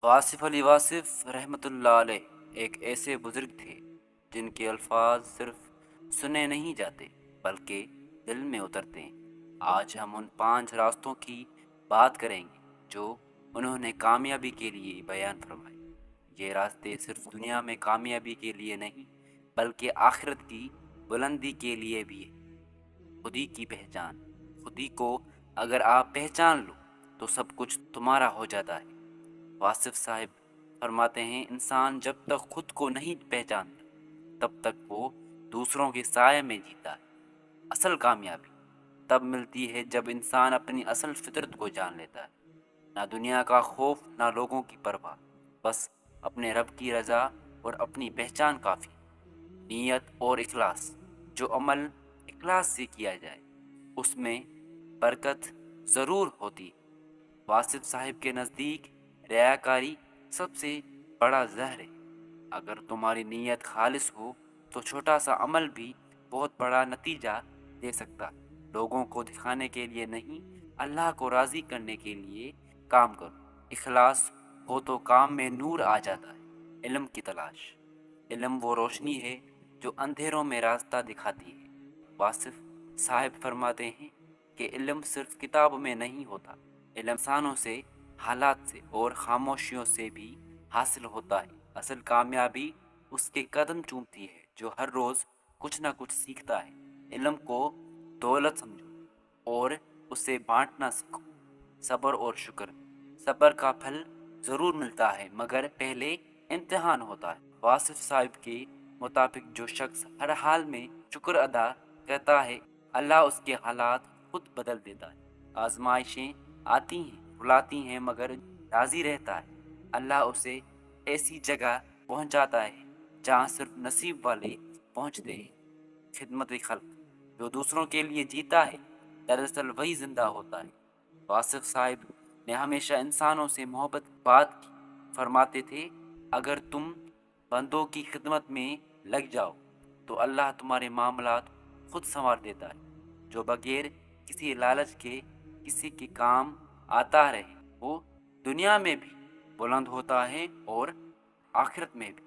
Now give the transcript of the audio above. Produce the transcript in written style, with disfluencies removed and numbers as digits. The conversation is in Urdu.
واصف علی واصف رحمۃ اللہ علیہ ایک ایسے بزرگ تھے جن کے الفاظ صرف سنے نہیں جاتے بلکہ دل میں اترتے ہیں۔ آج ہم ان 5 راستوں کی بات کریں گے جو انہوں نے کامیابی کے لیے بیان فرمائے۔ یہ راستے صرف دنیا میں کامیابی کے لیے نہیں بلکہ آخرت کی بلندی کے لیے بھی ہے۔ خودی کی پہچان۔ خودی کو اگر آپ پہچان لو تو سب کچھ تمہارا ہو جاتا ہے۔ واصف صاحب فرماتے ہیں انسان جب تک خود کو نہیں پہچانتا تب تک وہ دوسروں کے سائے میں جیتا ہے۔ اصل کامیابی تب ملتی ہے جب انسان اپنی اصل فطرت کو جان لیتا ہے، نہ دنیا کا خوف نہ لوگوں کی پرواہ، بس اپنے رب کی رضا اور اپنی پہچان کافی۔ نیت اور اخلاص۔ جو عمل اخلاص سے کیا جائے اس میں برکت ضرور ہوتی ہے۔ واصف صاحب کے نزدیک ریاکاری سب سے بڑا زہر ہے۔ اگر تمہاری نیت خالص ہو تو چھوٹا سا عمل بھی بہت بڑا نتیجہ دے سکتا ہے۔ لوگوں کو دکھانے کے لیے نہیں، اللہ کو راضی کرنے کے لیے کام کرو۔ اخلاص ہو تو کام میں نور آ جاتا ہے۔ علم کی تلاش۔ علم وہ روشنی ہے جو اندھیروں میں راستہ دکھاتی ہے۔ واصف صاحب فرماتے ہیں کہ علم صرف کتاب میں نہیں ہوتا، علم انسانوں سے، حالات سے اور خاموشیوں سے بھی حاصل ہوتا ہے۔ اصل کامیابی اس کے قدم چومتی ہے جو ہر روز کچھ نہ کچھ سیکھتا ہے۔ علم کو دولت سمجھو اور اسے بانٹنا سیکھو۔ صبر اور شکر۔ صبر کا پھل ضرور ملتا ہے مگر پہلے امتحان ہوتا ہے۔ واصف صاحب کے مطابق جو شخص ہر حال میں شکر ادا کرتا ہے اللہ اس کے حالات خود بدل دیتا ہے۔ آزمائشیں آتی ہیں، رلاتی ہیں مگر راضی رہتا ہے اللہ اسے ایسی جگہ پہنچاتا ہے جہاں صرف نصیب والے پہنچتے ہیں۔ خدمت خلق۔ جو دوسروں کے لیے جیتا ہے دراصل وہی زندہ ہوتا ہے۔ واصف صاحب نے ہمیشہ انسانوں سے محبت بات کی، فرماتے تھے اگر تم بندوں کی خدمت میں لگ جاؤ تو اللہ تمہارے معاملات خود سنوار دیتا ہے۔ جو بغیر کسی لالچ کے کسی کے کام آتا رہے وہ دنیا میں بھی بلند ہوتا ہے اور آخرت میں بھی۔